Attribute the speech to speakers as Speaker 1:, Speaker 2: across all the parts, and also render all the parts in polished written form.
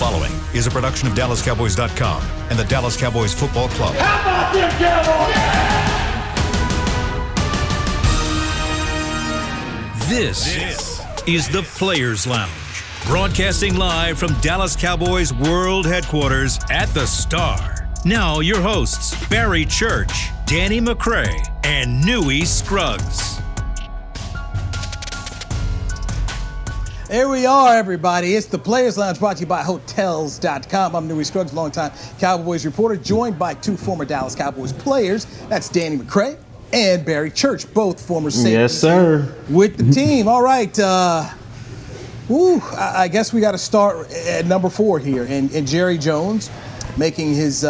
Speaker 1: following is a production of DallasCowboys.com and the Dallas Cowboys Football Club.
Speaker 2: How about them Cowboys?
Speaker 1: This is the Players Lounge, broadcasting live from Dallas Cowboys World Headquarters at the Star. Now your hosts, Barry Church, Danny McCray, and Newy Scruggs.
Speaker 3: Here we are, everybody. It's the Players Lounge, brought to you by Hotels.com. I'm Newy Scruggs, longtime Cowboys reporter, joined by two former Dallas Cowboys players. That's Danny McCray and Barry Church, both former safeties.
Speaker 4: Yes, sir.
Speaker 3: With the team. All right. I guess we got to start at number 4 here. And Jerry Jones making his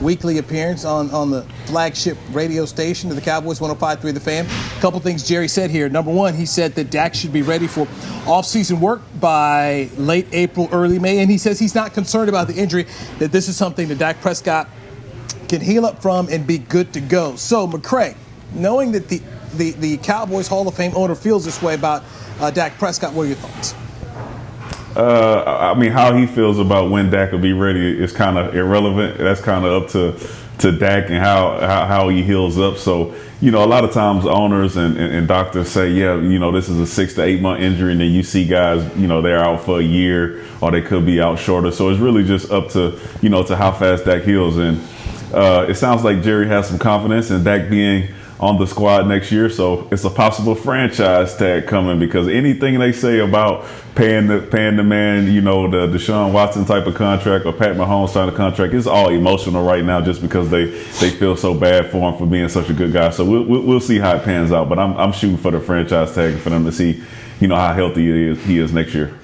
Speaker 3: weekly appearance on the flagship radio station of the Cowboys, 105.3 The Fan. A couple things Jerry said here. Number 1, he said that Dak should be ready for off-season work by late April, early May. And he says he's not concerned about the injury, that this is something that Dak Prescott can heal up from and be good to go. So, McCray, knowing that the Cowboys Hall of Fame owner feels this way about Dak Prescott, what are your thoughts?
Speaker 5: I mean, how he feels about when Dak will be ready is kind of irrelevant. That's kind of up to Dak and how he heals up. So, a lot of times owners and doctors say, this is a 6 to 8 month injury, and then you see guys, they're out for a year or they could be out shorter. So it's really just up to, to how fast Dak heals. And it sounds like Jerry has some confidence in Dak being on the squad next year, so it's a possible franchise tag coming, because anything they say about paying the man, the Deshaun Watson type of contract or Pat Mahomes type of contract, is all emotional right now, just because they feel so bad for him for being such a good guy. So we'll see how it pans out, but I'm shooting for the franchise tag for them to see, how healthy he is next year.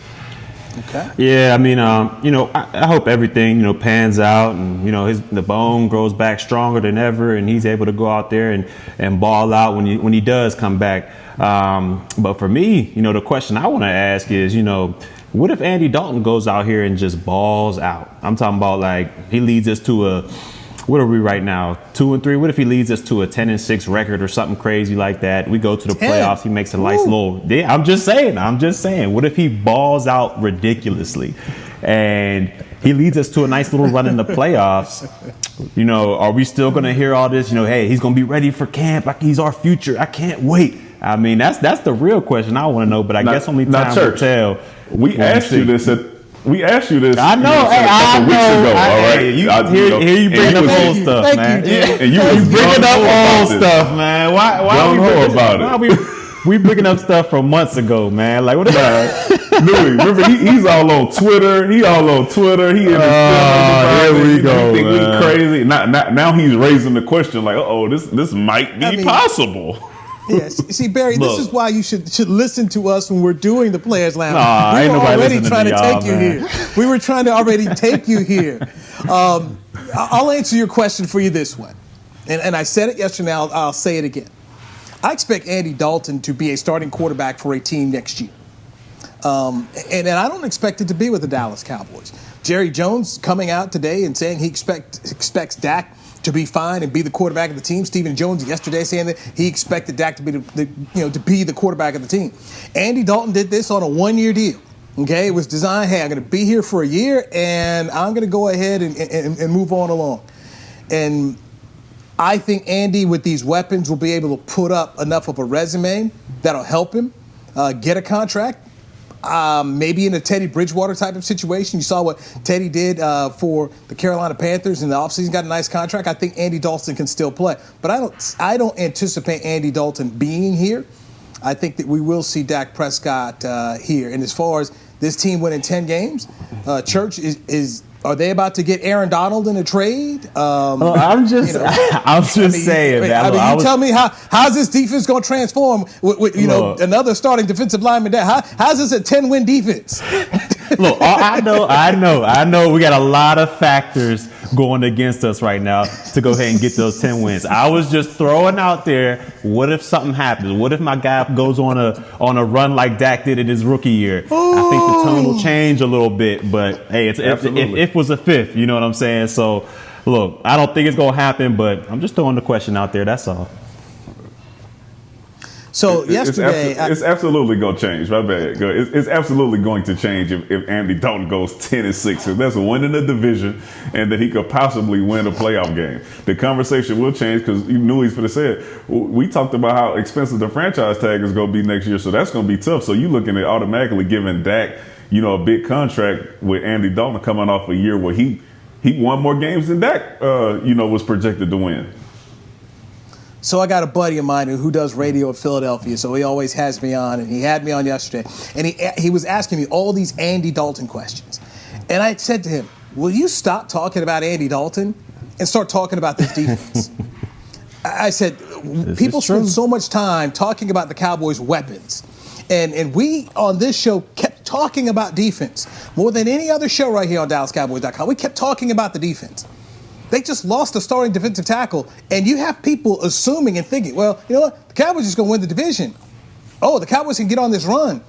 Speaker 3: Okay.
Speaker 4: Yeah, I mean, I hope everything, pans out, and, the bone grows back stronger than ever, and he's able to go out there and ball out when he does come back. But for me, the question I want to ask is, what if Andy Dalton goes out here and just balls out? I'm talking about, like, he leads us to what are we right now? 2-3. What if he leads us to a 10-6 record or something crazy like that? We go to the playoffs. He makes a nice little. Yeah, I'm just saying. What if he balls out ridiculously, and he leads us to a nice little run in the playoffs? Are we still going to hear all this? Hey, he's going to be ready for camp. Like, he's our future. I can't wait. I mean, that's the real question I want to know. But I guess only time will tell.
Speaker 5: We asked you this
Speaker 4: I know.
Speaker 5: A couple weeks ago. All right.
Speaker 4: Here you bring up old stuff, man.
Speaker 5: And you
Speaker 4: bringing up old stuff, man. Why
Speaker 5: are we about it?
Speaker 4: We bringing up stuff from months ago, man. Like, what about
Speaker 5: Newy, remember, he's all on Twitter. He in the
Speaker 4: here we go,
Speaker 5: think
Speaker 4: man.
Speaker 5: We crazy. Now he's raising the question like, this might be possible.
Speaker 3: Yes. See, Barry, this is why you should listen to us when we're doing the Players Lounge.
Speaker 4: We
Speaker 3: were already trying to take you
Speaker 4: man.
Speaker 3: here. We were trying to already take you here. I'll answer your question for you this way. And I said it yesterday, I'll say it again. I expect Andy Dalton to be a starting quarterback for a team next year. And I don't expect it to be with the Dallas Cowboys. Jerry Jones coming out today and saying he expects Dak to be fine and be the quarterback of the team. Stephen Jones yesterday saying that he expected Dak to be to be the quarterback of the team. Andy Dalton did this on a 1-year deal. Okay, it was designed, hey, I'm going to be here for a year and I'm going to go ahead and move on along. And I think Andy, with these weapons, will be able to put up enough of a resume that'll help him get a contract. Maybe in a Teddy Bridgewater type of situation. You saw what Teddy did for the Carolina Panthers in the offseason, got a nice contract. I think Andy Dalton can still play. But I don't anticipate Andy Dalton being here. I think that we will see Dak Prescott here. And as far as this team winning 10 games, Church are they about to get Aaron Donald in a trade?
Speaker 4: I'm just saying, man.
Speaker 3: Tell me how's this defense going to transform with another starting defensive lineman there? How's this a 10-win defense?
Speaker 4: Look, I know. We got a lot of factors going against us right now to go ahead and get those 10 wins. I was just throwing out there, what if something happens? What if my guy goes on a run like Dak did in his rookie year? Ooh. I think the tone will change a little bit, but hey, if was a fifth, you know what I'm saying? So, look, I don't think it's going to happen, but I'm just throwing the question out there, that's all.
Speaker 3: So yesterday,
Speaker 5: it's absolutely going to change. My bad. It's absolutely going to change if Andy Dalton goes 10-6. That's a win in the division, and that he could possibly win a playoff game. The conversation will change because you knew he's going to say it. We talked about how expensive the franchise tag is going to be next year, so that's going to be tough. So you're looking at automatically giving Dak, a big contract with Andy Dalton coming off a year where he won more games than Dak, was projected to win.
Speaker 3: So I got a buddy of mine who does radio in Philadelphia, so he always has me on, and he had me on yesterday, and he was asking me all these Andy Dalton questions. And I said to him, will you stop talking about Andy Dalton and start talking about this defense? I said, people spend so much time talking about the Cowboys' weapons, and we on this show kept talking about defense more than any other show right here on DallasCowboys.com. We kept talking about the defense. They just lost a starting defensive tackle, and you have people assuming and thinking, well, you know what? The Cowboys are just going to win the division. Oh, the Cowboys can get on this run.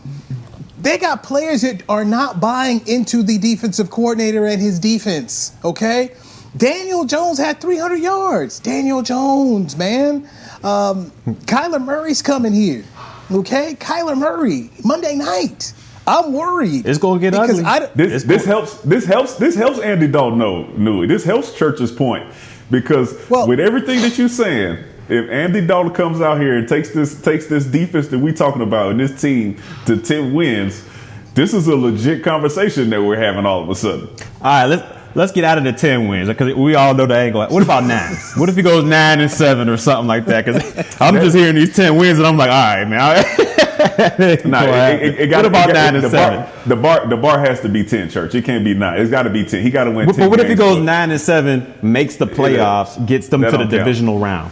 Speaker 3: They got players that are not buying into the defensive coordinator and his defense, okay? Daniel Jones had 300 yards. Daniel Jones, man. Kyler Murray's coming here, okay? Kyler Murray, Monday night. I'm worried.
Speaker 4: It's going to get ugly.
Speaker 5: This helps Andy Dalton Newy. This helps Church's point because with everything that you're saying, if Andy Dalton comes out here and takes this defense that we're talking about and this team to 10 wins, this is a legit conversation that we're having all of a sudden.
Speaker 4: All right, let's get out of the 10 wins because we all know that ain't going. What about 9? What if he goes 9-7 or something like that? Because I'm just hearing these 10 wins and I'm like, all right, man.
Speaker 5: It got about 9-7. The bar has to be 10, Church. It can't be 9. It's got to be 10. He got to win 10.
Speaker 4: But what if he goes 9-7, makes the playoffs, gets them to the divisional round?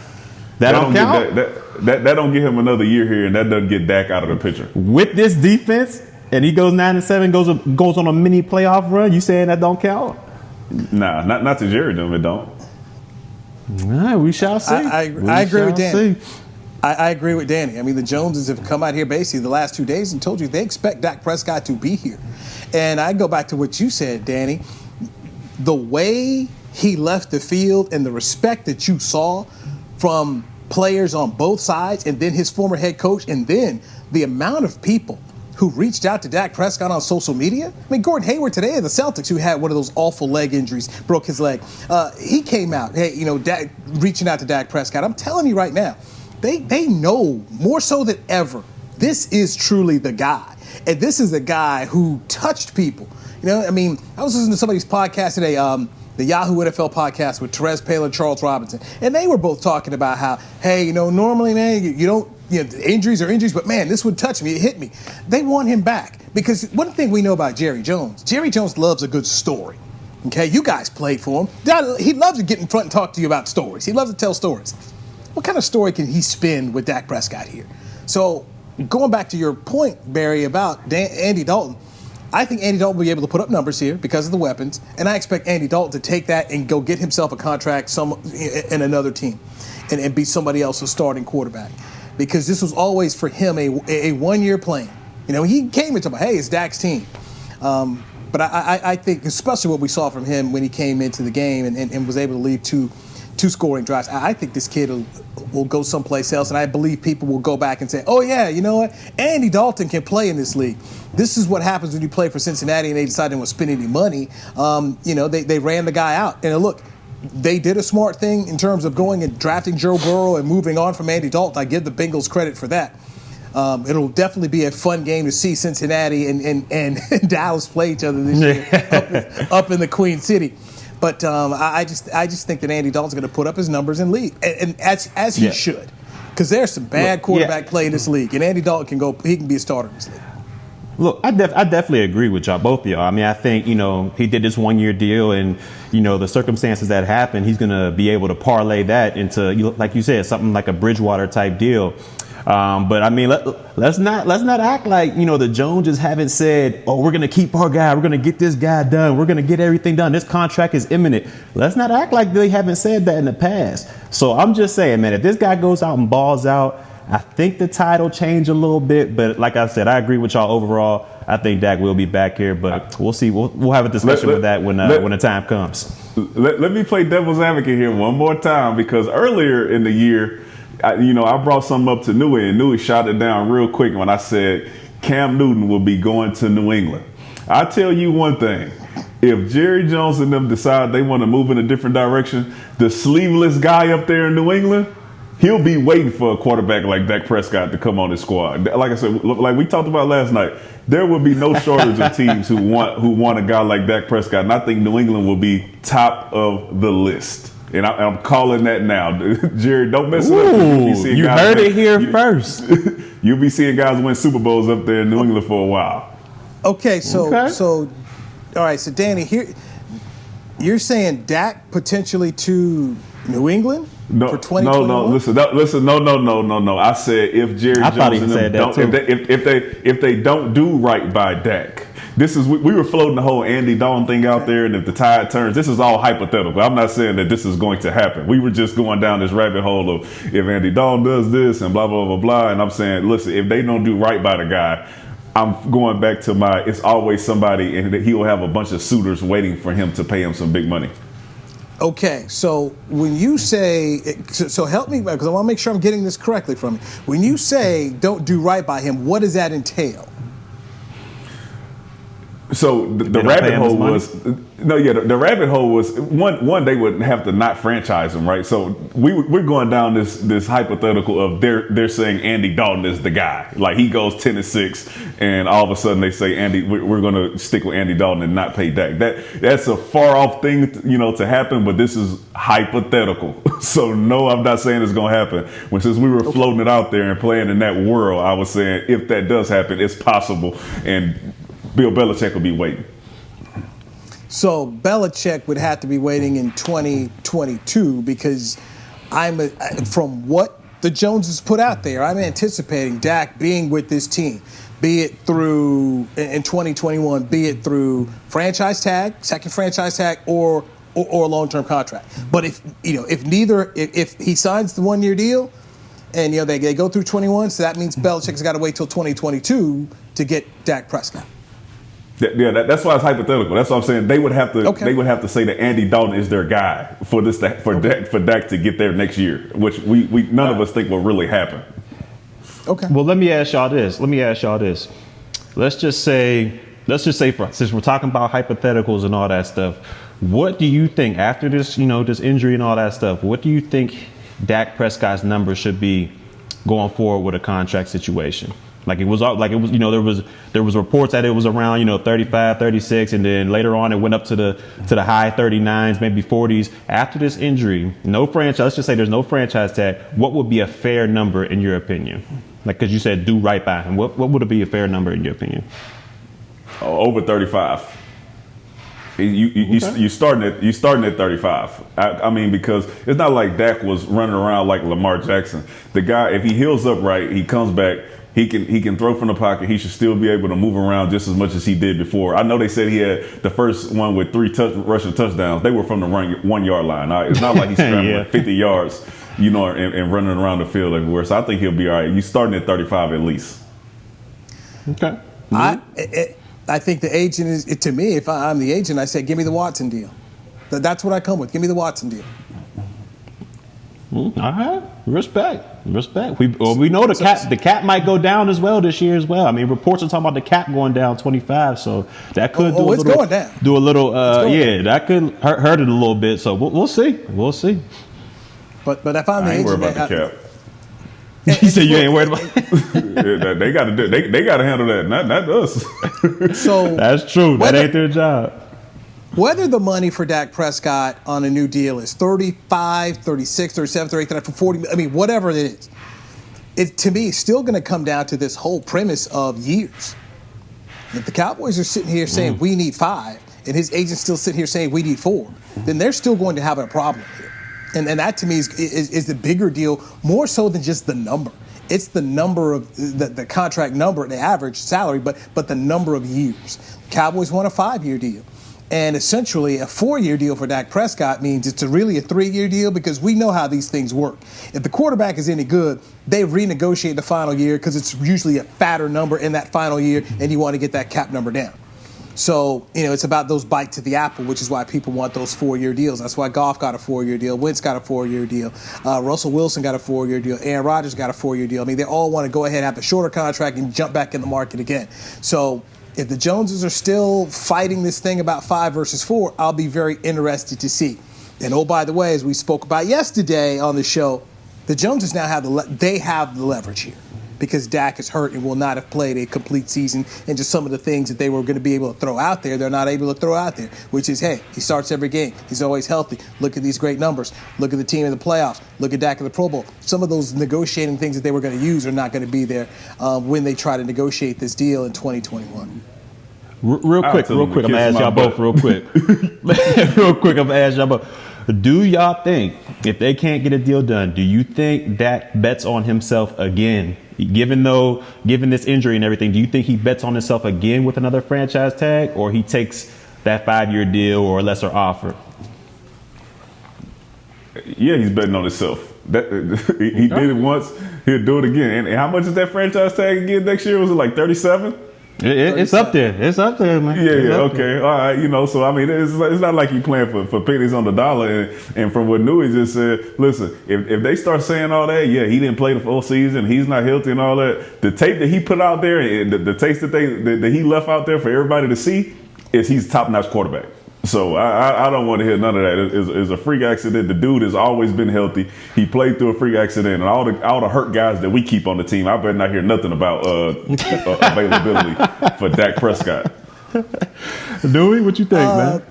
Speaker 4: That don't count.
Speaker 5: That don't give him another year here, and that doesn't get Dak out of the picture.
Speaker 4: With this defense, and he goes 9-7, goes on a mini playoff run. You saying that don't count?
Speaker 5: Nah, not to Jerry. Them it don't.
Speaker 4: All right, we shall see.
Speaker 3: I agree with Danny. I agree with Danny. I mean, the Joneses have come out here basically the last 2 days and told you they expect Dak Prescott to be here. And I go back to what you said, Danny. The way he left the field and the respect that you saw from players on both sides and then his former head coach and then the amount of people who reached out to Dak Prescott on social media. I mean, Gordon Hayward today of the Celtics, who had one of those awful leg injuries, broke his leg. He came out, Dak, reaching out to Dak Prescott. I'm telling you right now, they know more so than ever, this is truly the guy. And this is the guy who touched people. I mean, I was listening to somebody's podcast today, the Yahoo NFL podcast with Terez Paylor and Charles Robinson. And they were both talking about how, hey, normally, man, you don't, injuries are injuries, but man, this would touch me. It hit me. They want him back because one thing we know about Jerry Jones loves a good story. Okay, you guys played for him. He loves to get in front and talk to you about stories. He loves to tell stories. What kind of story can he spin with Dak Prescott here? So going back to your point, Barry, about Andy Dalton, I think Andy Dalton will be able to put up numbers here because of the weapons, and I expect Andy Dalton to take that and go get himself a contract in another team and be somebody else's starting quarterback. Because this was always for him a one-year plan. He came into hey, it's Dak's team. But I think, especially what we saw from him when he came into the game and was able to lead two scoring drives, I think this kid will go someplace else, and I believe people will go back and say, oh, yeah, you know what? Andy Dalton can play in this league. This is what happens when you play for Cincinnati and they decided they didn't spend any money. They ran the guy out. And look, they did a smart thing in terms of going and drafting Joe Burrow and moving on from Andy Dalton. I give the Bengals credit for that. It'll definitely be a fun game to see Cincinnati and Dallas play each other this year up in the Queen City. But I just think that Andy Dalton's going to put up his numbers in league, and as he should, because there's some bad quarterback play in this league, and Andy Dalton can be a starter in this league.
Speaker 4: Look, I definitely agree with y'all, both of y'all. I mean, I think, he did this 1-year deal and, the circumstances that happened, he's going to be able to parlay that into, like you said, something like a Bridgewater type deal. But I mean, let's not act like, the Joneses haven't said, oh, we're going to keep our guy. We're going to get this guy done. We're going to get everything done. This contract is imminent. Let's not act like they haven't said that in the past. So I'm just saying, man, if this guy goes out and balls out, I think the tide will change a little bit, but like I said, I agree with y'all overall. I think Dak will be back here, but we'll see. We'll have a discussion with that when the time comes.
Speaker 5: Let me play devil's advocate here one more time, because earlier in the year, I brought something up to Newy, and Newy shot it down real quick when I said Cam Newton will be going to New England. I tell you one thing. If Jerry Jones and them decide they want to move in a different direction, the sleeveless guy up there in New England, he'll be waiting for a quarterback like Dak Prescott to come on his squad. Like I said, like we talked about last night, there will be no shortage of teams who want a guy like Dak Prescott, and I think New England will be top of the list. And I'm calling that now. Jerry, don't mess it up.
Speaker 4: You heard it here first.
Speaker 5: You'll be seeing guys win Super Bowls up there in New England for a while.
Speaker 3: Okay, so all right, so Danny, here you're saying Dak potentially to New England for 2021?
Speaker 5: No. I said if Jerry Jones and them don't, if they don't do right by Dak. We were floating the whole Andy Dalton thing out there, and if the tide turns, this is all hypothetical. I'm not saying that this is going to happen. We were just going down this rabbit hole of if Andy Dalton does this and blah, blah, blah, blah. And I'm saying, listen, if they don't do right by the guy, I'm going back to it's always somebody, and he will have a bunch of suitors waiting for him to pay him some big money.
Speaker 3: Okay, so when you say, so help me, because I want to make sure I'm getting this correctly from you. When you say don't do right by him, what does that entail?
Speaker 5: So the rabbit hole was the rabbit hole was one they would have to not franchise him, right? So we're going down this hypothetical of they're saying Andy Dalton is the guy, like he goes 10-6, and all of a sudden they say we're going to stick with Andy Dalton and not pay Dak. That's a far off thing to happen, but this is hypothetical. So no, I'm not saying it's going to happen. Since we were floating it out there and playing in that world, I was saying if that does happen, it's possible, and Bill Belichick will be waiting.
Speaker 3: So Belichick would have to be waiting in 2022 because from what the Joneses put out there, I'm anticipating Dak being with this team, be it through in 2021, be it through franchise tag, second franchise tag, or a long-term contract. But if he signs the 1-year deal, and they go through 21, so that means Belichick's got to wait till 2022 to get Dak Prescott.
Speaker 5: Yeah, that's why it's hypothetical. That's what I'm saying. They would have to. Okay. They would have to say that Andy Dalton is their guy for Dak to get there next year, which we none of us think will really happen.
Speaker 3: Okay.
Speaker 4: Well, let me ask y'all this. Let's just say, since we're talking about hypotheticals and all that stuff, what do you think after this, this injury and all that stuff? What do you think Dak Prescott's number should be going forward with a contract situation? There was reports that it was around 35, 36, and then later on it went up to the high 39s, maybe 40s. After this injury, no franchise. Let's just say there's no franchise tag. What would be a fair number in your opinion? Because you said do right by him. What would it be a fair number in your opinion?
Speaker 5: Over 35. You starting at 35. I mean, because it's not like Dak was running around like Lamar Jackson. The guy, if he heals up right, he comes back. He can throw from the pocket. He should still be able to move around just as much as he did before. I know they said he had the first one with 3 rushing touchdowns. They were from the 1 yard line. It's not like he's scrambling 50 yards, and running around the field everywhere. So I think he'll be all right. You starting at 35 at least.
Speaker 4: Okay.
Speaker 3: I think the agent is, to me, if I'm the agent, I say, give me the Watson deal. That's what I come with. Give me the Watson deal.
Speaker 4: All right. Respect. We know the cap might go down as well this year as well. I mean, reports are talking about the cap going down 25, so that could
Speaker 3: going down.
Speaker 4: Do a little, that could hurt it a little bit. So we'll see.
Speaker 3: But if I'm the agent,
Speaker 5: I ain't worried about the cap.
Speaker 4: You say you ain't worried about it?
Speaker 5: They got to do. They got to handle that, not us.
Speaker 3: So
Speaker 4: that's true. That ain't their job.
Speaker 3: Whether the money for Dak Prescott on a new deal is 35, 36, 37, 38, 40, I mean, whatever it is, it to me is still going to come down to this whole premise of years. If the Cowboys are sitting here saying we need 5, and his agent's still sitting here saying we need 4, then they're still going to have a problem here. And that to me is the bigger deal, more so than just the number. It's the number of the contract number, the average salary, but the number of years. Cowboys want a 5-year deal. And essentially, a 4-year deal for Dak Prescott means it's really a 3-year deal because we know how these things work. If the quarterback is any good, they renegotiate the final year because it's usually a fatter number in that final year, and you want to get that cap number down. So, it's about those bites of the apple, which is why people want those 4-year deals. That's why Goff got a 4-year deal. Wentz got a 4-year deal. Russell Wilson got a 4-year deal. Aaron Rodgers got a 4-year deal. I mean, they all want to go ahead and have a shorter contract and jump back in the market again. So if the Joneses are still fighting this thing about 5 versus 4, I'll be very interested to see. And oh, by the way, as we spoke about yesterday on the show, the Joneses now have the leverage here, because Dak is hurt and will not have played a complete season, and just some of the things that they were going to be able to throw out there, they're not able to throw out there, which is, hey, he starts every game. He's always healthy. Look at these great numbers. Look at the team in the playoffs. Look at Dak in the Pro Bowl. Some of those negotiating things that they were going to use are not going to be there when they try to negotiate this deal in 2021.
Speaker 4: Real quick, I'm going to ask y'all both real quick. I'm going to ask y'all both. Do y'all think, if they can't get a deal done, do you think Dak bets on himself again? Given this injury and everything, do you think he bets on himself again with another franchise tag, or he takes that 5-year deal or a lesser offer?
Speaker 5: Yeah, he's betting on himself. He did it once, he'll do it again. And how much is that franchise tag again next year? Was it like 37?
Speaker 4: It's up there. It's up there, man.
Speaker 5: Yeah, okay. All right, so, I mean, it's not like you playing for pennies on the dollar. And from what Newy just said, listen, if they start saying all that, yeah, he didn't play the full season, he's not healthy and all that, the tape that he put out there and the taste that he left out there for everybody to see is he's a top-notch quarterback. So I don't want to hear none of that. It's a freak accident. The dude has always been healthy. He played through a freak accident, and all the hurt guys that we keep on the team, I better not hear nothing about availability for Dak Prescott.
Speaker 4: Newy, what you think, man?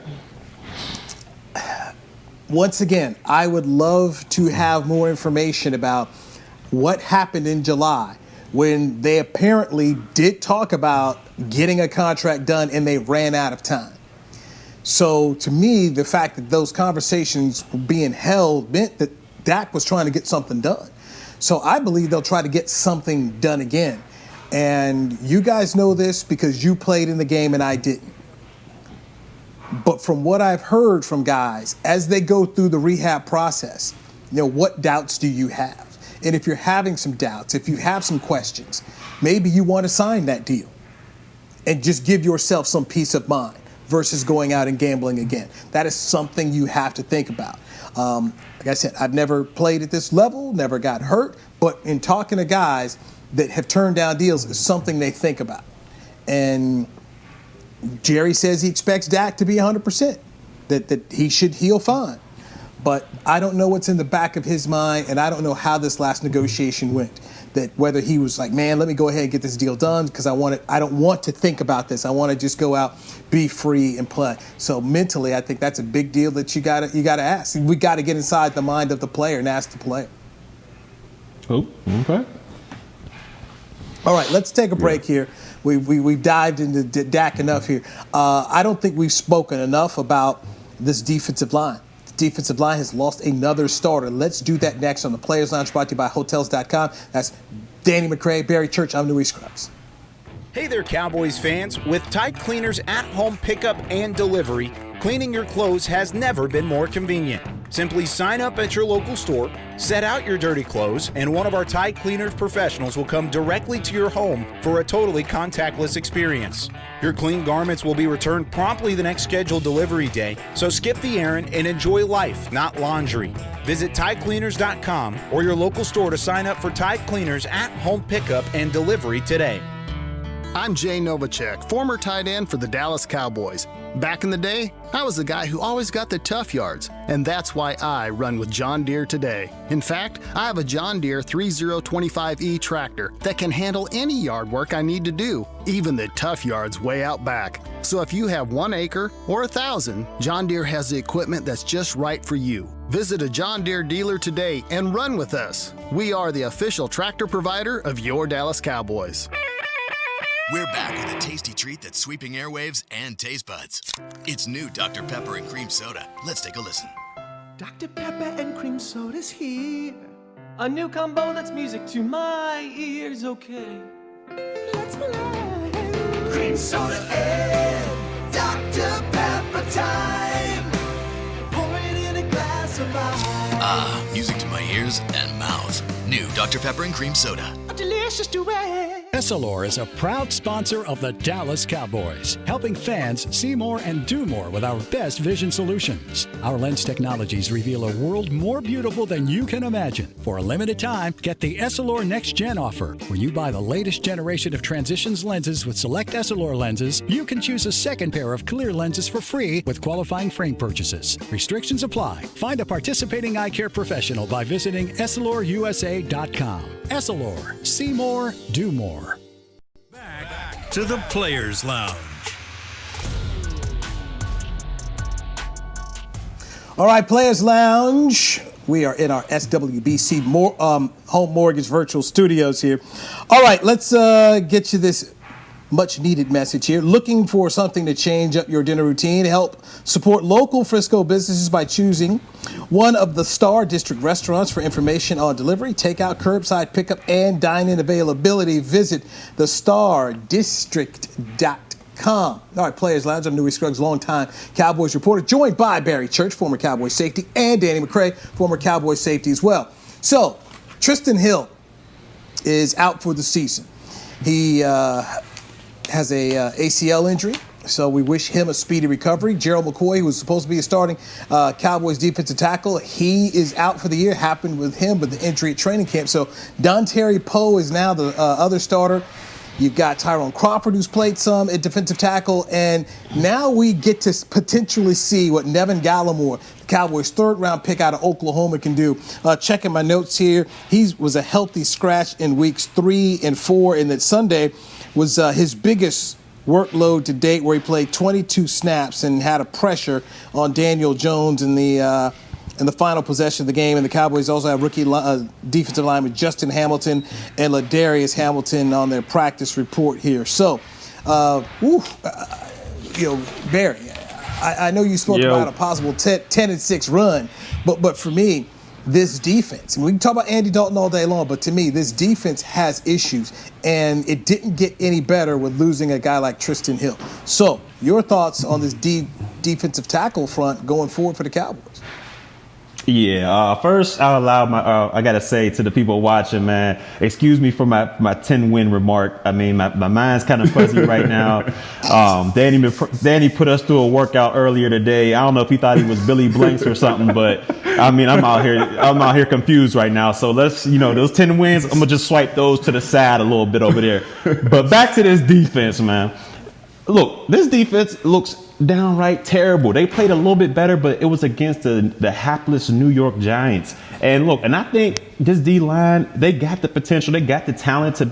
Speaker 3: Once again, I would love to have more information about what happened in July when they apparently did talk about getting a contract done and they ran out of time. So to me, the fact that those conversations were being held meant that Dak was trying to get something done. So I believe they'll try to get something done again. And you guys know this because you played in the game and I didn't. But from what I've heard from guys, as they go through the rehab process, what doubts do you have? And if you're having some doubts, if you have some questions, maybe you want to sign that deal and just give yourself some peace of mind versus going out and gambling again. That is something you have to think about. Like I said, I've never played at this level, never got hurt, but in talking to guys that have turned down deals, it's something they think about. And Jerry says he expects Dak to be 100%, that he should heal fine. But I don't know what's in the back of his mind, and I don't know how this last negotiation went. That whether he was like, man, let me go ahead and get this deal done because I don't want to think about this. I want to just go out, be free, and play. So mentally, I think that's a big deal that you gotta ask. We got to get inside the mind of the player and ask the player.
Speaker 4: Oh, okay.
Speaker 3: All right, let's take a break here. We've dived into Dak enough here. I don't think we've spoken enough about this defensive line. Defensive line has lost another starter. Let's do that next on the Players Lounge, brought to you by Hotels.com. That's Danny McCray, Barry Church. I'm Newy Scruggs.
Speaker 2: Hey there, Cowboys fans. With Tide Cleaners at-home pickup and delivery, cleaning your clothes has never been more convenient. Simply sign up at your local store, set out your dirty clothes, and one of our Tide Cleaners professionals will come directly to your home for a totally contactless experience. Your clean garments will be returned promptly the next scheduled delivery day, so skip the errand and enjoy life, not laundry. Visit TideCleaners.com or your local store to sign up for Tide Cleaners at-home pickup and delivery today.
Speaker 6: I'm Jay Novacek, former tight end for the Dallas Cowboys. Back in the day, I was the guy who always got the tough yards, and that's why I run with John Deere today. In fact, I have a John Deere 3025E tractor that can handle any yard work I need to do, even the tough yards way out back. So if you have 1 acre or 1,000, John Deere has the equipment that's just right for you. Visit a John Deere dealer today and run with us. We are the official tractor provider of your Dallas Cowboys.
Speaker 7: We're back with a tasty treat that's sweeping airwaves and taste buds. It's new Dr. Pepper and Cream Soda. Let's take a listen.
Speaker 8: Dr. Pepper and Cream Soda's here. A new combo that's music to my ears, okay. Let's play. Cream Soda and Dr. Pepper time. Pour it in a glass of ice.
Speaker 7: Music to my ears and mouth. New Dr. Pepper and Cream Soda.
Speaker 8: A delicious duet.
Speaker 9: Essilor is a proud sponsor of the Dallas Cowboys, helping fans see more and do more with our best vision solutions. Our lens technologies reveal a world more beautiful than you can imagine. For a limited time, get the Essilor Next Gen offer. When you buy the latest generation of Transitions lenses with select Essilor lenses, you can choose a second pair of clear lenses for free with qualifying frame purchases. Restrictions apply. Find a participating eye care professional by visiting EssilorUSA.com. Essilor. See more, do more.
Speaker 1: Back to the Players Lounge.
Speaker 3: All right, Players Lounge. We are in our SWBC Home Mortgage Virtual Studios here. All right, let's get you this much-needed message here. Looking for something to change up your dinner routine? Help support local Frisco businesses by choosing one of the Star District restaurants. For information on delivery, takeout, curbside pickup, and dine-in availability, visit thestardistrict.com. All right, Players Lounge. I'm Newy Scruggs, longtime Cowboys reporter, joined by Barry Church, former Cowboys safety, and Danny McCray, former Cowboys safety as well. So, Tristan Hill is out for the season. He has a ACL injury, so we wish him a speedy recovery. Gerald McCoy, who was supposed to be a starting Cowboys defensive tackle, he is out for the year. Happened with him with the injury at training camp. So Dontari Poe is now the other starter. You've got Tyrone Crawford, who's played some at defensive tackle, and now we get to potentially see what Nevin Gallimore, the Cowboys' third-round pick out of Oklahoma, can do. Checking my notes here, he was a healthy scratch in weeks 3 and 4, and that Sunday was his biggest workload to date, where he played 22 snaps and had a pressure on Daniel Jones in the final possession of the game. And the Cowboys also have rookie defensive lineman Justin Hamilton and Ladarius Hamilton on their practice report here. So, Barry, I know you spoke about a possible 10-6 run, but for me, this defense, and we can talk about Andy Dalton all day long, but to me, this defense has issues, and it didn't get any better with losing a guy like Tristan Hill. So, your thoughts on this defensive tackle front going forward for the Cowboys?
Speaker 4: Yeah, first I'll allow I gotta say to the people watching, man, excuse me for my 10-win remark. I mean, my mind's kind of fuzzy right now. Danny put us through a workout earlier today. I don't know if he thought he was Billy Blanks or something, but I mean, I'm out here confused right now. So let's, those 10 wins, I'm gonna just swipe those to the side a little bit over there. But back to this defense, man. Look, this defense looks downright terrible. They played a little bit better, but it was against the hapless New York Giants. And look, and I think this D-line, they got the potential, they got the talent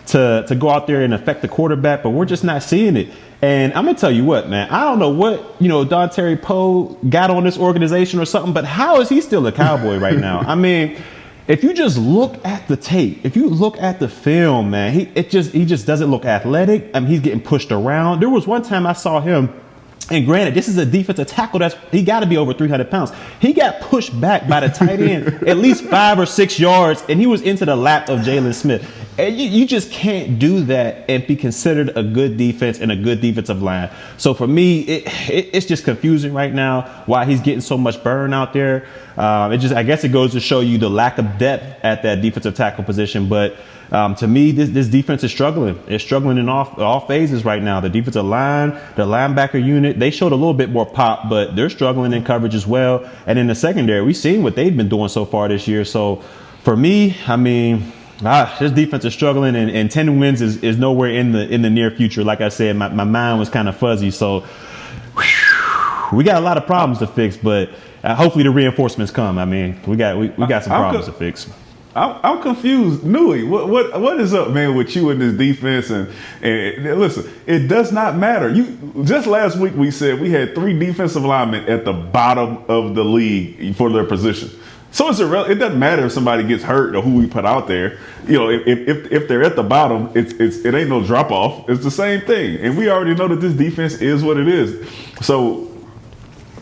Speaker 4: to go out there and affect the quarterback, but we're just not seeing it. And I'm gonna tell you what, man, I don't know what, Dontari Poe got on this organization or something, but how is he still a Cowboy right now? I mean, if you just look at the tape, if you look at the film, man, he just doesn't look athletic. I mean, he's getting pushed around. There was one time I saw him, and granted, this is a defensive tackle he got to be over 300 pounds. He got pushed back by the tight end at least 5 or 6 yards, and he was into the lap of Jalen Smith. And you just can't do that and be considered a good defense and a good defensive line. So for me, it's just confusing right now why he's getting so much burn out there. I guess it goes to show you the lack of depth at that defensive tackle position. But to me, this defense is struggling. It's struggling in all phases right now. The defensive line, the linebacker unit, they showed a little bit more pop, but they're struggling in coverage as well. And in the secondary, we've seen what they've been doing so far this year. So for me, I mean, this defense is struggling, and 10 wins is nowhere in the near future. Like I said, my mind was kind of fuzzy. So we got a lot of problems to fix, but hopefully the reinforcements come. I mean, we got some problems to fix.
Speaker 5: I'm confused. Newy, what is up, man, with you and this defense? And listen, it does not matter. Just last week we said we had 3 defensive linemen at the bottom of the league for their position. So it doesn't matter if somebody gets hurt or who we put out there. If they're at the bottom, it ain't no drop off. It's the same thing, and we already know that this defense is what it is. So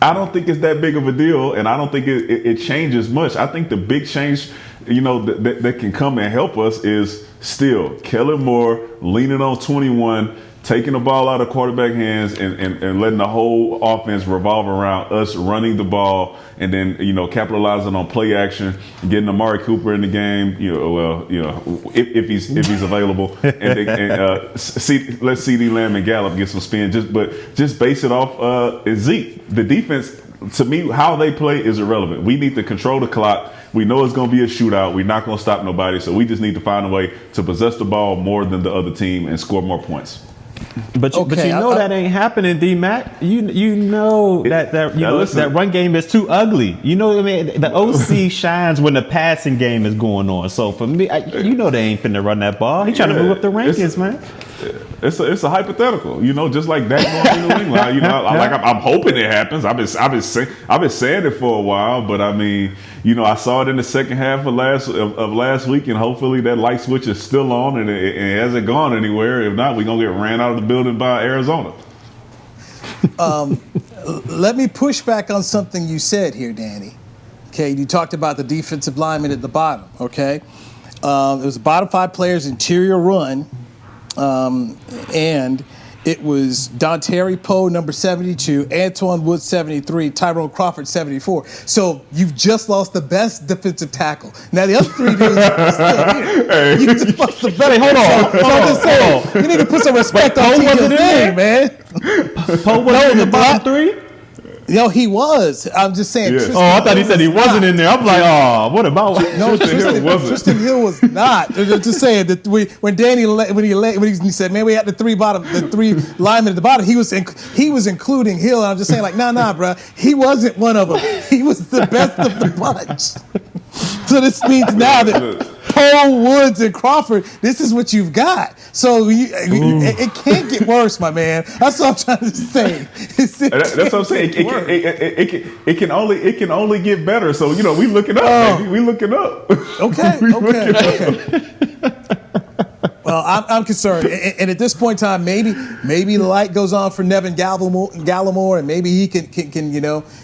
Speaker 5: I don't think it's that big of a deal, and I don't think it changes much. I think the big change, that can come and help us is still Kellen Moore leaning on 21, taking the ball out of quarterback hands and letting the whole offense revolve around us running the ball, and then capitalizing on play action, getting Amari Cooper in the game. If he's available, and let CeeDee Lamb and Gallup get some spin. Just base it off Zeke. The defense, to me, how they play is irrelevant. We need to control the clock. We know it's going to be a shootout. We're not going to stop nobody, so we just need to find a way to possess the ball more than the other team and score more points.
Speaker 4: But that ain't happening, D-Mac. You know that run game is too ugly. You know what I mean? The OC shines when the passing game is going on. So for me, they ain't finna run that ball. He trying to move up the rankings, man.
Speaker 5: It's a hypothetical, just like that going to New England. I'm hoping it happens. I've been saying it for a while, but I mean, I saw it in the second half of last week, and hopefully that light switch is still on and it hasn't gone anywhere. If not, we're gonna get ran out of the building by Arizona.
Speaker 3: Let me push back on something you said here, Danny. Okay, you talked about the defensive lineman at the bottom. Okay, it was the bottom 5 players interior run. And it was Dontari Poe, number 72, Antoine Wood, 73, Tyrone Crawford, 74. So you've just lost the best defensive tackle. Now the other 3 dudes are still here. Hey. You just lost the best. Hold on. I'm just saying, you need to put some respect on Tito's name, man.
Speaker 4: Poe was in the bottom 3?
Speaker 3: He was. I'm just saying.
Speaker 5: Yeah.
Speaker 4: I thought he said he wasn't in there. I'm like, what about?
Speaker 3: No, Tristan Hill was not. Just saying that when he said, man, we had the 3 linemen at the bottom. He was including Hill, and I'm just saying, like, nah, bro. He wasn't one of them. He was the best of the bunch. So this means now that Poe, Woods, and Crawford, this is what you've got. So it can't get worse, my man. That's what I'm trying to say.
Speaker 5: That's what I'm saying. It can only get better. So we looking up, baby. We looking up.
Speaker 3: Okay. Well, I'm concerned, and at this point in time, maybe the light goes on for Nevin Gallimore, and maybe he can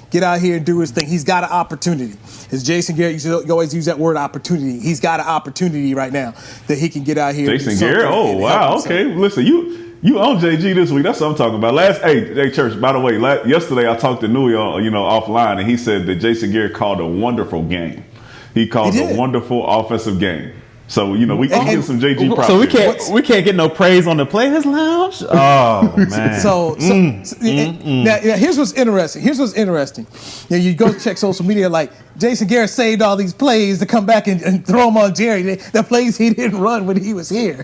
Speaker 3: get out here and do his thing. He's got an opportunity. As Jason Garrett, you always use that word opportunity. He's got an opportunity right now that he can get out here.
Speaker 5: Jason Garrett? Oh, wow. Okay. Listen, you on JG this week. That's what I'm talking about. Hey, Church, by the way, yesterday I talked to Newy offline, and he said that Jason Garrett called a wonderful game. He called a wonderful offensive game. So we can get some JG props.
Speaker 4: So we can't get no praise on the Players Lounge. Oh man.
Speaker 3: Now here's what's interesting. You go check social media, like Jason Garrett saved all these plays to come back and throw them on Jerry. The plays he didn't run when he was here.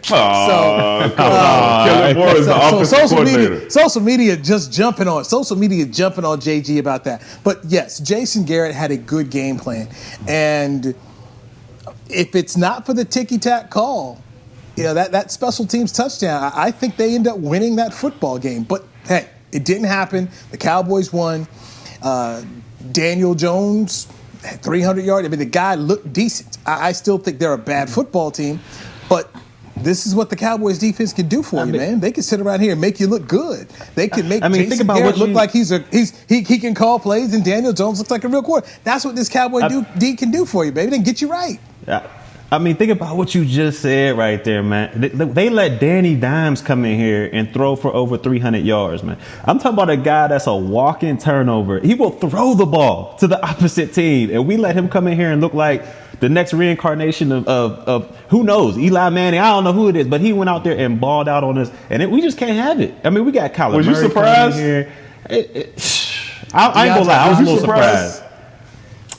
Speaker 3: Social media just jumping on JG about that. But yes, Jason Garrett had a good game plan, and if it's not for the ticky-tack call, that special teams touchdown, I think they end up winning that football game. But, hey, it didn't happen. The Cowboys won. Daniel Jones had 300 yards. I mean, the guy looked decent. I still think they're a bad football team, but this is what the Cowboys defense can do for you, man. They can sit around here and make you look good. They can make Jason Garrett look like he can call plays, and Daniel Jones looks like a real quarterback. That's what this Cowboy D can do for you, baby. They can get you right.
Speaker 4: I mean, think about what you just said right there, man. They let Danny Dimes come in here and throw for over 300 yards, man. I'm talking about a guy that's a walking turnover. He will throw the ball to the opposite team, and we let him come in here and look like the next reincarnation of who knows, Eli Manning. I don't know who it is, but he went out there and balled out on us, and we just can't have it. I mean, we got Kyler Murray.
Speaker 5: Was you surprised?
Speaker 4: Here. I ain't gonna lie, I was a little surprised.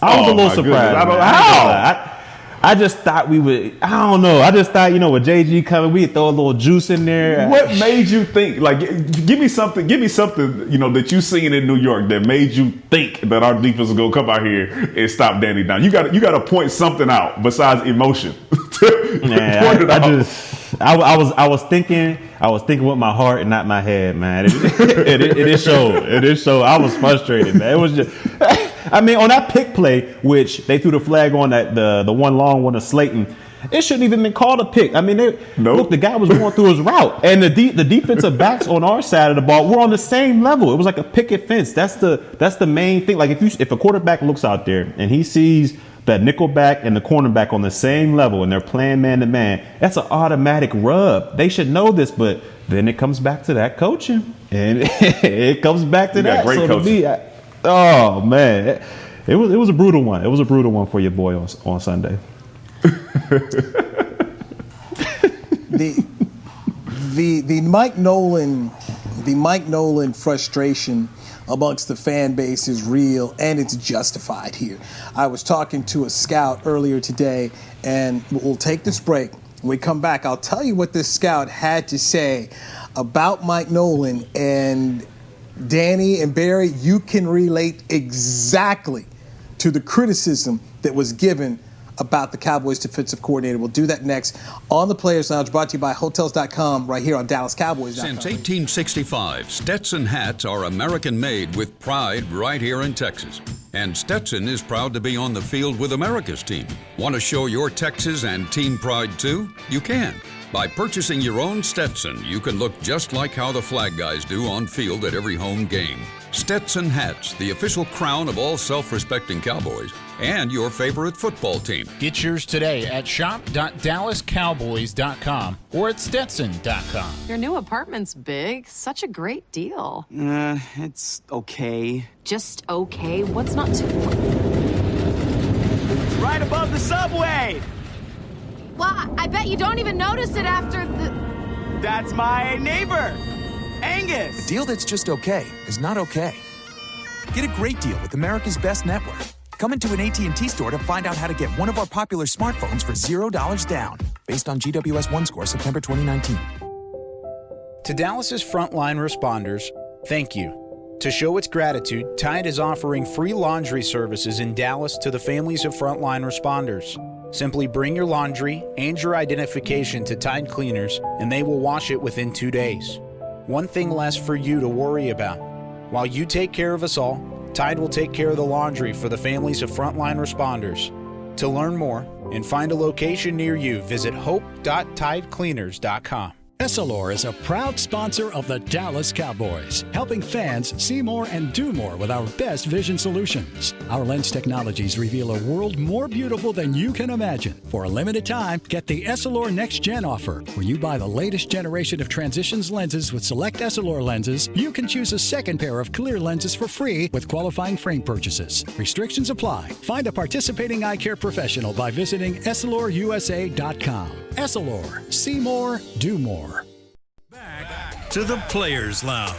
Speaker 4: I was a little surprised.
Speaker 5: I don't know how.
Speaker 4: I just thought we would. I don't know. I just thought, with JG coming, we'd throw a little juice in there.
Speaker 5: What made you think? Like, give me something. That you seen in New York that made you think that our defense is gonna come out here and stop Danny down. You got to point something out besides emotion.
Speaker 4: I was thinking with my heart and not my head, man. It showed. I was frustrated, man. It was just. I mean, on that pick play, which they threw the flag on, that the one long one of Slayton, it shouldn't even been called a pick. I mean, look, the guy was going through his route, and the defensive backs on our side of the ball were on the same level. It was like a picket fence. That's the main thing. Like if a quarterback looks out there and he sees that nickelback and the cornerback on the same level and they're playing man to man, that's an automatic rub. They should know this, but then it comes back to that coaching, and it comes back to that.
Speaker 5: Great coaching.
Speaker 4: Oh man, it was a brutal one. It was a brutal one for your boy on Sunday.
Speaker 3: The Mike Nolan frustration amongst the fan base is real, and it's justified here. I was talking to a scout earlier today, and we'll take this break. When we come back, I'll tell you what this scout had to say about Mike Nolan. And Danny and Barry, you can relate exactly to the criticism that was given about the Cowboys defensive coordinator. We'll do that next on the Players Lounge, brought to you by Hotels.com, right here on DallasCowboys.com.
Speaker 10: Since 1865, Stetson hats are American-made with pride right here in Texas. And Stetson is proud to be on the field with America's team. Want to show your Texas and team pride too? You can. By purchasing your own Stetson, you can look just like how the flag guys do on field at every home game. Stetson hats, the official crown of all self-respecting Cowboys and your favorite football team.
Speaker 11: Get yours today at shop.dallascowboys.com or at stetson.com.
Speaker 12: Your new apartment's big. Such a great deal.
Speaker 13: It's okay.
Speaker 12: Just okay? What's not too...
Speaker 13: It's right above the subway!
Speaker 12: Well, I bet you don't even notice it after the...
Speaker 13: That's my neighbor, Angus.
Speaker 14: A deal that's just okay is not okay. Get a great deal with America's Best Network. Come into an AT&T store to find out how to get one of our popular smartphones for $0 down, based on GWS One score September 2019.
Speaker 15: To Dallas's frontline responders, thank you. To show its gratitude, Tide is offering free laundry services in Dallas to the families of frontline responders. Simply bring your laundry and your identification to Tide Cleaners, and they will wash it within 2 days. One thing less for you to worry about. While you take care of us all, Tide will take care of the laundry for the families of frontline responders. To learn more and find a location near you, visit hope.tidecleaners.com.
Speaker 9: Essilor is a proud sponsor of the Dallas Cowboys, helping fans see more and do more with our best vision solutions. Our lens technologies reveal a world more beautiful than you can imagine. For a limited time, get the Essilor Next Gen offer. When you buy the latest generation of Transitions lenses with select Essilor lenses, you can choose a second pair of clear lenses for free with qualifying frame purchases. Restrictions apply. Find a participating eye care professional by visiting EssilorUSA.com. Essilor. See more, do more.
Speaker 1: Back to the Players Lounge.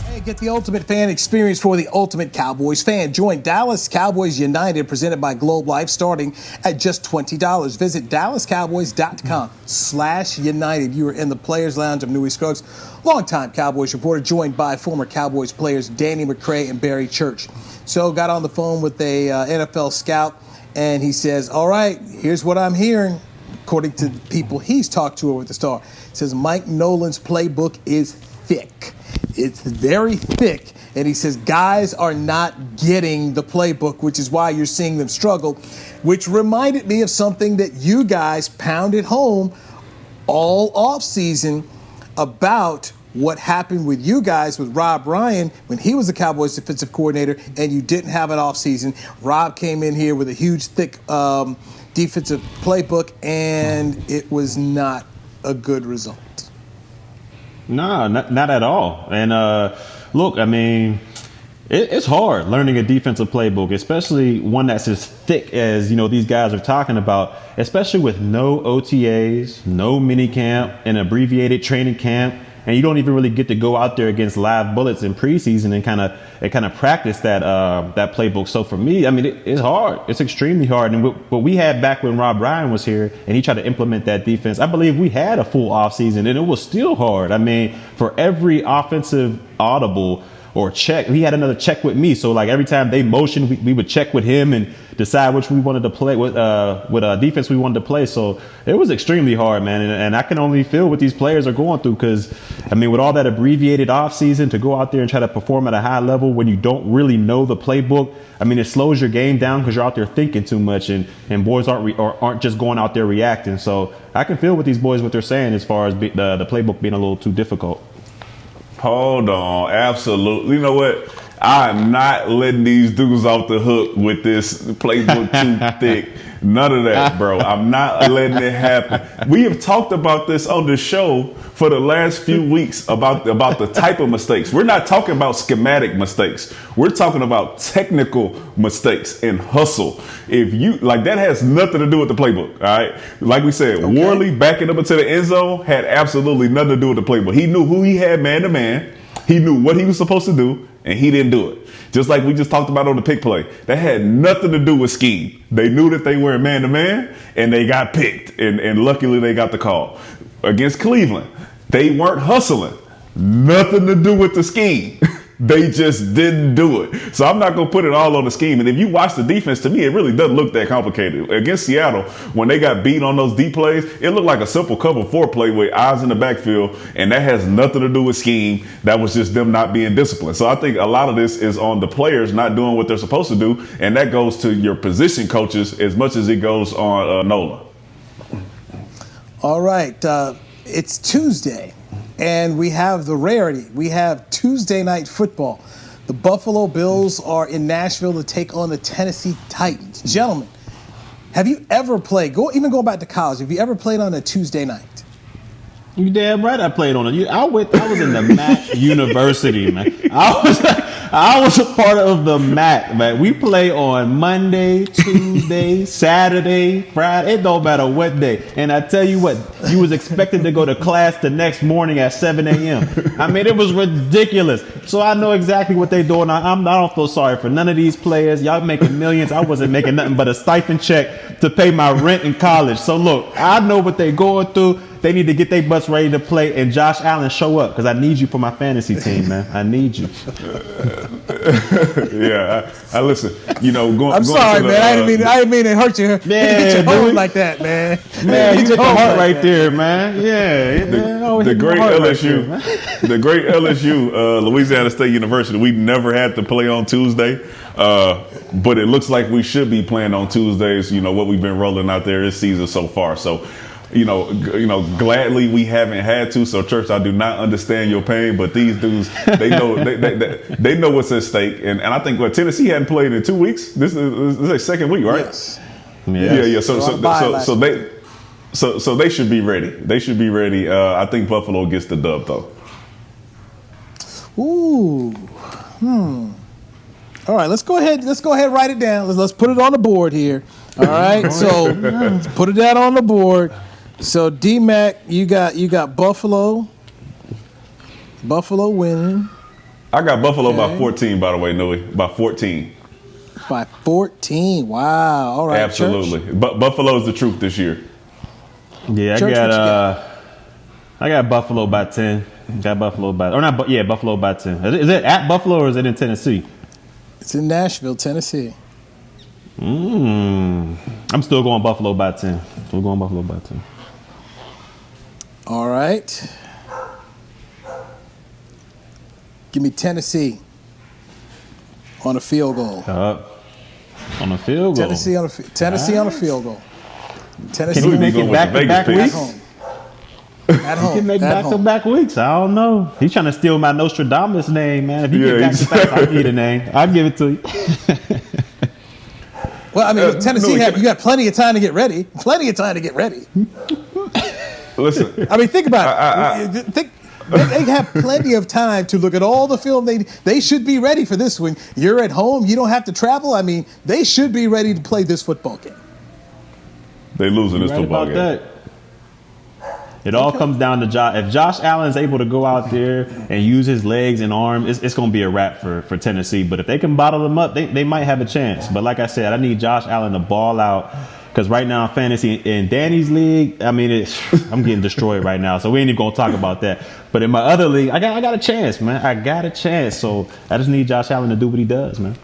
Speaker 3: Hey, get the ultimate fan experience for the ultimate Cowboys fan. Join Dallas Cowboys United, presented by Globe Life, starting at just $20. Visit DallasCowboys.com/United. You are in the Players Lounge of Newy Scruggs, longtime Cowboys reporter, joined by former Cowboys players Danny McCray and Barry Church. So got on the phone with a NFL scout, and he says, all right, here's what I'm hearing, according to the people he's talked to over at the Star. He says Mike Nolan's playbook is thick. It's very thick. And he says guys are not getting the playbook, which is why you're seeing them struggle, which reminded me of something that you guys pounded home all offseason about what happened with you guys with Rob Ryan when he was the Cowboys defensive coordinator and you didn't have an offseason. Rob came in here with a huge, thick defensive playbook, and it was not a good result.
Speaker 4: No, not at all. And look, I mean, it's hard learning a defensive playbook, especially one that's as thick as, these guys are talking about, especially with no OTAs, no mini camp, an abbreviated training camp. And you don't even really get to go out there against live bullets in preseason and kind of practice that playbook. So for me, I mean, it's hard. It's extremely hard. And what we had back when Rob Ryan was here and he tried to implement that defense, I believe we had a full offseason and it was still hard. I mean, for every offensive audible or check, he had another check with me. So like every time they motioned, we would check with him and decide which we wanted to play with defense we wanted to play. So it was extremely hard, man. And I can only feel what these players are going through, because I mean, with all that abbreviated offseason, to go out there and try to perform at a high level when you don't really know the playbook, I mean, it slows your game down because you're out there thinking too much, and boys aren't just going out there reacting. So I can feel what they're saying as far as the playbook being a little too difficult.
Speaker 5: Hold on. Absolutely. You know what? I'm not letting these dudes off the hook with this playbook too thick. None of that, bro. I'm not letting it happen. We have talked about this on the show for the last few weeks about the type of mistakes. We're not talking about schematic mistakes. We're talking about technical mistakes and hustle. If you like, that has nothing to do with the playbook. All right. Like we said, okay. Worley backing up into the end zone had absolutely nothing to do with the playbook. He knew who he had man to man. He knew what he was supposed to do, and he didn't do it. Just like we just talked about on the pick play. That had nothing to do with scheme. They knew that they were man-to-man, and they got picked. And luckily, they got the call. Against Cleveland, they weren't hustling. Nothing to do with the scheme. They just didn't do it. So I'm not going to put it all on the scheme. And if you watch the defense, to me, it really doesn't look that complicated. Against Seattle, when they got beat on those deep plays, it looked like a simple cover 4 play with eyes in the backfield. And that has nothing to do with scheme. That was just them not being disciplined. So I think a lot of this is on the players not doing what they're supposed to do. And that goes to your position coaches as much as it goes on Nola.
Speaker 3: All right. It's Tuesday. And we have the rarity. We have Tuesday night football. The Buffalo Bills are in Nashville to take on the Tennessee Titans. Gentlemen, have you ever played, even going back to college, have you ever played on a Tuesday night?
Speaker 4: You damn right I played on it. I was in the MAC University, man. I was a part of the MAC, man. We play on Monday, Tuesday, Saturday, Friday. It don't matter what day. And I tell you what, you was expected to go to class the next morning at 7 a.m. I mean, it was ridiculous. So I know exactly what they doing. I don't feel sorry for none of these players. Y'all making millions. I wasn't making nothing but a stipend check to pay my rent in college. So look, I know what they going through. They need to get their butts ready to play, and Josh Allen show up because I need you for my fantasy team, man. I need you.
Speaker 5: Yeah, I listen. You know,
Speaker 3: I'm sorry, man. I didn't mean to hurt you. Man, get your heart like that, man.
Speaker 4: Man, you get the heart right there, man. Yeah.
Speaker 5: The great LSU, the great LSU, Louisiana State University. We never had to play on Tuesday, but it looks like we should be playing on Tuesdays. You know what we've been rolling out there this season so far. So. You know, gladly we haven't had to. So, Church, I do not understand your pain, but these dudes, they know they know what's at stake. And I think Tennessee hadn't played in 2 weeks. This is their second week, right?
Speaker 3: Yes.
Speaker 5: Yeah. So they should be ready. They should be ready. I think Buffalo gets the dub though.
Speaker 3: Ooh. All right, let's go ahead. Write it down. Let's put it on the board here. All right. So let's put it down on the board. So D-Mac, you got Buffalo. Buffalo winning.
Speaker 5: I got Buffalo by 14, by the way, Newy. By 14.
Speaker 3: By 14. Wow. All right.
Speaker 5: Absolutely. But Buffalo's the truth this year.
Speaker 4: Yeah, I got Buffalo by 10. Buffalo by 10. Is it at Buffalo or is it in Tennessee?
Speaker 3: It's in Nashville, Tennessee.
Speaker 4: I'm still going Buffalo by 10.
Speaker 3: All right. Give me Tennessee on a field goal.
Speaker 4: On a field goal.
Speaker 3: Tennessee on a field goal. Tennessee.
Speaker 4: Can we make it back-to-back weeks?
Speaker 3: At home.
Speaker 4: He can make back-to-back weeks. I don't know. He's trying to steal my Nostradamus name, man. If you get back-to-back, I'll give you the name. I'll give it to you.
Speaker 3: Well, I mean, Tennessee you got plenty of time to get ready.
Speaker 5: Listen.
Speaker 3: I mean, think about it. They have plenty of time to look at all the film. They should be ready for this one. You're at home. You don't have to travel. I mean, they should be ready to play this football game.
Speaker 5: They losing this football game.
Speaker 4: That. It all comes down to Josh. If Josh Allen's able to go out there and use his legs and arms, it's going to be a wrap for Tennessee. But if they can bottle them up, they might have a chance. But like I said, I need Josh Allen to ball out. Because right now in fantasy, in Danny's league, I mean, I'm getting destroyed right now. So we ain't even going to talk about that. But in my other league, I got a chance, man. I got a chance. So I just need Josh Allen to do what he does, man.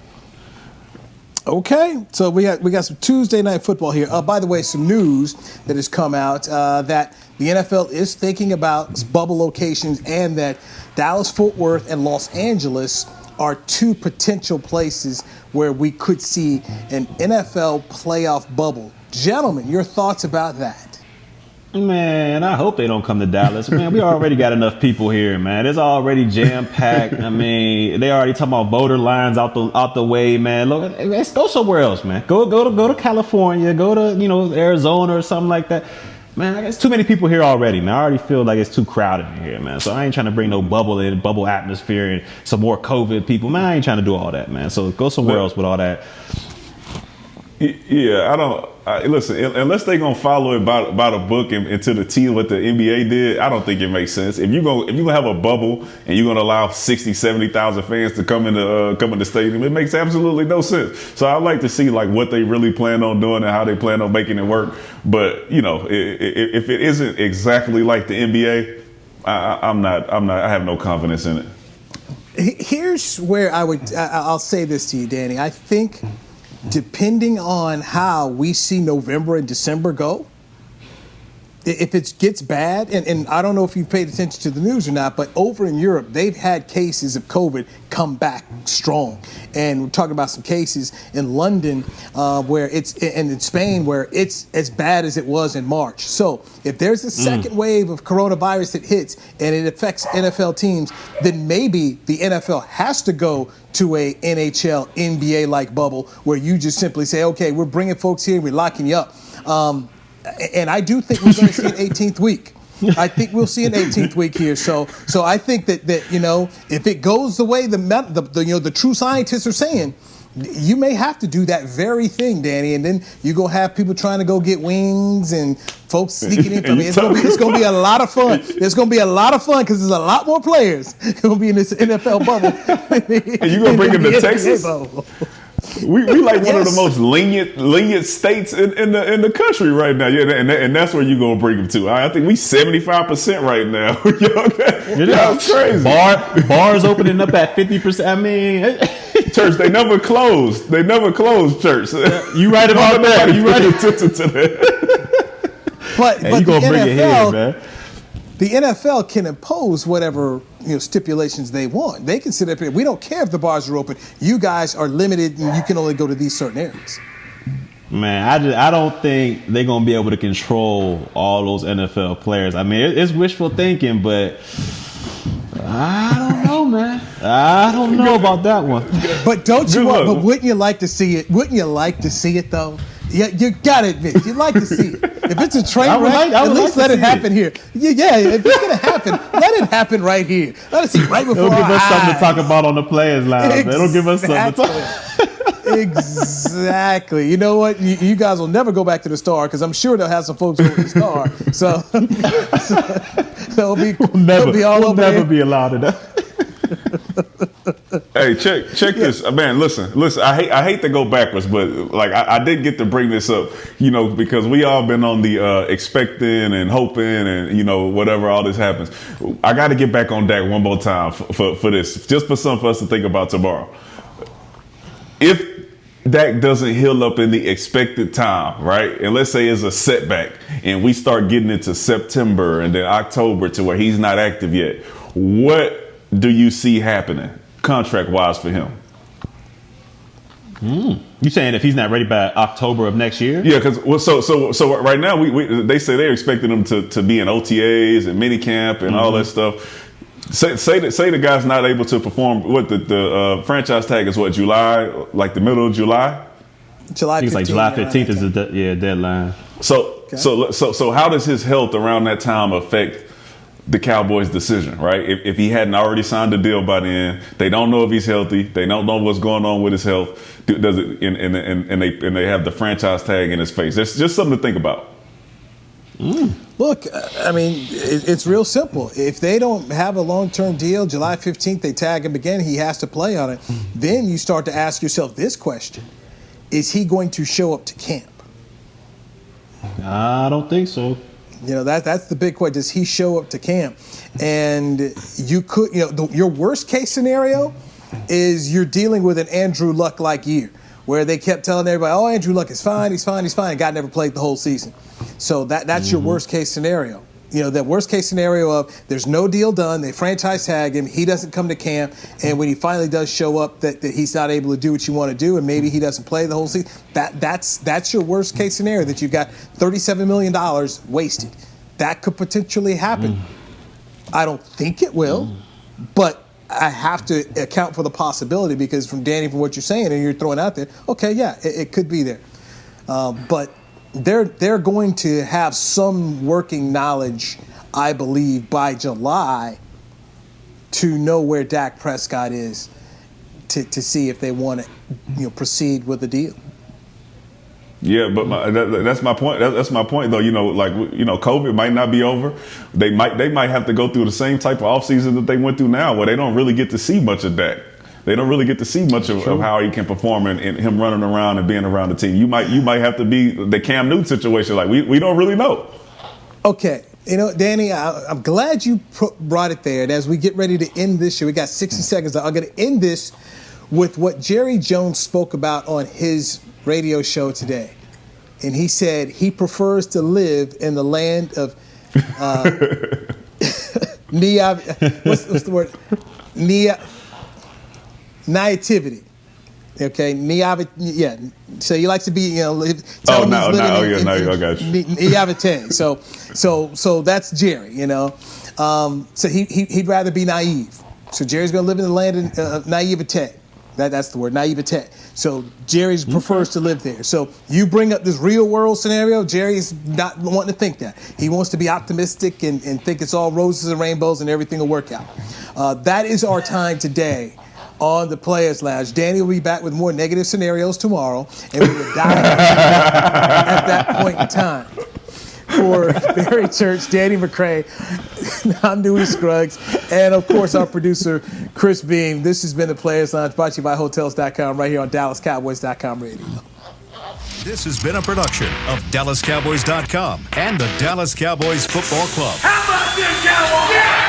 Speaker 3: Okay, so we got some Tuesday night football here. By the way, some news that has come out that the NFL is thinking about bubble locations and that Dallas, Fort Worth, and Los Angeles are two potential places where we could see an NFL playoff bubble. Gentlemen, your thoughts about that?
Speaker 4: Man, I hope they don't come to Dallas. Man, we already got enough people here, man. It's already jam-packed. I mean, they already talking about voter lines out the way, man. Look, let's go somewhere else, man. Go to California, go to, Arizona or something like that. Man, it's too many people here already, man. I already feel like it's too crowded in here, man. So I ain't trying to bring no bubble atmosphere and some more COVID people. Man, I ain't trying to do all that, man. So go somewhere else with all that.
Speaker 5: Yeah, listen, unless they gonna follow it by the book and to the T what the NBA did, I don't think it makes sense. If you're gonna have a bubble and you're gonna allow 60,000-70,000 fans to come in the stadium, it makes absolutely no sense. So I'd like to see like what they really plan on doing and how they plan on making it work. But if it isn't exactly like the NBA, I have no confidence in it.
Speaker 3: Here's where I'll say this to you, Danny. I think, depending on how we see November and December go, if it gets bad, and I don't know if you've paid attention to the news or not, but over in Europe, they've had cases of COVID come back strong. And we're talking about some cases in London and in Spain where it's as bad as it was in March. So if there's a second wave of coronavirus that hits and it affects NFL teams, then maybe the NFL has to go to a NHL, NBA-like bubble where you just simply say, okay, we're bringing folks here, we're locking you up. And I do think we're going to see an 18th week. I think we'll see an 18th week here. So I think that if it goes the way the true scientists are saying, you may have to do that very thing, Danny, and then you go have people trying to go get wings and folks sneaking in from it. It's going to be a lot of fun. It's going to be a lot of fun because there's a lot more players going to be in this NFL bubble.
Speaker 5: And you're going to bring them to Texas? We like one of the most lenient states in the country right now. Yeah, and that's where you're gonna bring them to. I think we 75% right now. That's crazy.
Speaker 4: Bars opening up at 50%. I mean,
Speaker 5: church, they never closed. They never closed church.
Speaker 4: You right about that. You right
Speaker 5: attention to that.
Speaker 3: But
Speaker 4: you gonna bring it here, man.
Speaker 3: The NFL can impose whatever stipulations they want. They can sit up here. We don't care if the bars are open. You guys are limited, and you can only go to these certain areas.
Speaker 4: Man, I don't think they're gonna be able to control all those NFL players. I mean, it's wishful thinking, but I don't know, man. I don't know about that one.
Speaker 3: But but wouldn't you like to see it? Wouldn't you like to see it though? Yeah, you gotta admit, you'd like to see it. If it's a train wreck, at least let it happen here. Yeah, if it's gonna happen, let it happen right here. Let us see right before our eyes.
Speaker 4: They'll give us something to talk about on the players' lounge. They don't give us something to talk.
Speaker 3: Exactly. You know what? You guys will never go back to the Star because I'm sure they'll have some folks over the Star. So they'll be all over there.
Speaker 4: We'll never be allowed to that.
Speaker 5: Hey, check this, man. Listen. I hate to go backwards, but like I did get to bring this up, because we all been on the expecting and hoping and whatever all this happens. I got to get back on Dak one more time for this, just for something for us to think about tomorrow. If Dak doesn't heal up in the expected time, right? And let's say it's a setback, and we start getting into September and then October to where he's not active yet. What do you see happening contract-wise for him?
Speaker 4: You saying if he's not ready by October of next year?
Speaker 5: Yeah, because so right now they say they're expecting him to be in OTAs and minicamp and all that stuff. Say the guy's not able to perform. What the franchise tag is? What, July? Like the middle of July?
Speaker 3: July 15th.
Speaker 4: It's like July 15th is the deadline.
Speaker 5: So how does his health around that time affect the Cowboys' decision, right? If he hadn't already signed a deal by then, they don't know if he's healthy. They don't know what's going on with his health. Does it? And they have the franchise tag in his face. It's just something to think about.
Speaker 3: Look, I mean, it's real simple. If they don't have a long-term deal, July 15th, they tag him again, he has to play on it. Then you start to ask yourself this question: is he going to show up to camp?
Speaker 4: I don't think so.
Speaker 3: That's the big question. Does he show up to camp? And you could, your worst case scenario is you're dealing with an Andrew Luck-like year where they kept telling everybody, oh, Andrew Luck is fine, he's fine, and God never played the whole season. So that's your worst case scenario. That worst case scenario of there's no deal done, they franchise tag him, he doesn't come to camp, and when he finally does show up that he's not able to do what you want to do, and maybe he doesn't play the whole season. That's your worst case scenario, that you've got $37 million wasted. that could potentially happen. I don't think it will, but I have to account for the possibility because from what you're saying and you're throwing out there, okay, yeah, it could be there. But they're going to have some working knowledge, I believe, by July to know where Dak Prescott is to see if they want to proceed with the deal.
Speaker 5: Yeah, but that's my point. That's my point, though. COVID might not be over. They might have to go through the same type of offseason that they went through now, where they don't really get to see much of Dak. They don't really get to see much of how he can perform and him running around and being around the team. You might have to be the Cam Newton situation. Like we don't really know.
Speaker 3: Okay. Danny, I'm glad you brought it there. And as we get ready to end this year, we got 60 seconds. I'm going to end this with what Jerry Jones spoke about on his radio show today. And he said he prefers to live in the land of what's the word? Naivety. Okay, yeah. So he likes to be, I got you. Naivete. So that's Jerry, So he'd rather be naive. So Jerry's going to live in the land of naivete. That's the word, naivete. So Jerry prefers to live there. So you bring up this real world scenario, Jerry's not wanting to think that. He wants to be optimistic and think it's all roses and rainbows and everything will work out. That is our time today on the Players Lounge. Danny will be back with more negative scenarios tomorrow, and we will dive at that point in time. For Barry Church, Danny McCray, I'm Newy Scruggs, and of course our producer, Chris Beam. This has been the Players Lounge, brought to you by Hotels.com, right here on DallasCowboys.com radio.
Speaker 1: This has been a production of DallasCowboys.com and the Dallas Cowboys Football Club.
Speaker 8: How about this, Cowboys? Yeah!